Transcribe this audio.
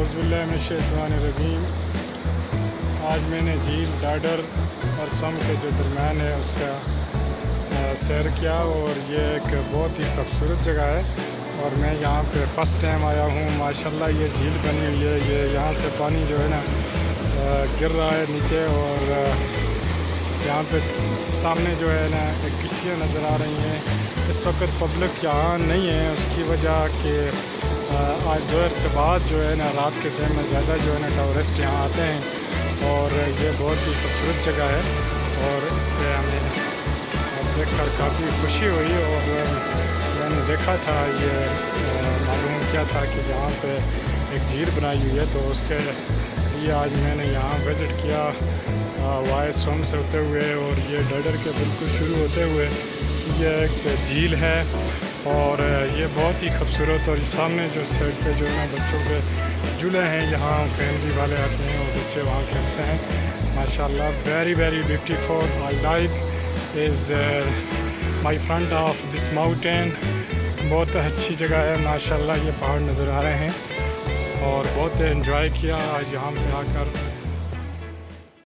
اعوذ باللہ من الشیطان الرجیم۔ آج میں نے جھیل ڈاڈر اور سم کے جو درمیان ہے اس کا سیر کیا، اور یہ ایک بہت ہی خوبصورت جگہ ہے، اور میں یہاں پہ فرسٹ ٹائم آیا ہوں۔ ماشاءاللہ یہ جھیل بنی ہوئی ہے، یہ یہاں سے پانی جو ہے نا گر رہا ہے نیچے، اور یہاں پہ سامنے جو ہے نا ایک کشتیاں نظر آ رہی ہیں۔ اس وقت پبلک یہاں نہیں ہے، اس کی وجہ کہ آج ظہر سے بعد جو ہے نا رات کے ٹائم میں زیادہ جو ہے نا ٹورسٹ یہاں آتے ہیں، اور یہ بہت ہی خوبصورت جگہ ہے، اور اس پہ ہمیں دیکھ کر کافی خوشی ہوئی، اور میں نے دیکھا تھا، یہ معلوم کیا تھا کہ یہاں پہ ایک جھیل بنائی ہوئی ہے، تو اس کے لیے آج میں نے یہاں وزٹ کیا وائے سوم سے ہوتے ہوئے، اور یہ ڈاڈر کے بالکل شروع ہوتے ہوئے یہ ایک جھیل ہے، اور یہ بہت ہی خوبصورت، اور سامنے جو سائڈ پہ جو ہے نا بچوں کے جھولے ہیں، یہاں فیملی والے آتے ہیں اور بچے وہاں کھیلتے ہیں۔ ماشاءاللہ very very beautiful, I like is my front of this mountain. بہت اچھی جگہ ہے ماشاءاللہ، یہ پہاڑ نظر آ رہے ہیں، اور بہت انجوائے کیا آج یہاں پہ آ کر۔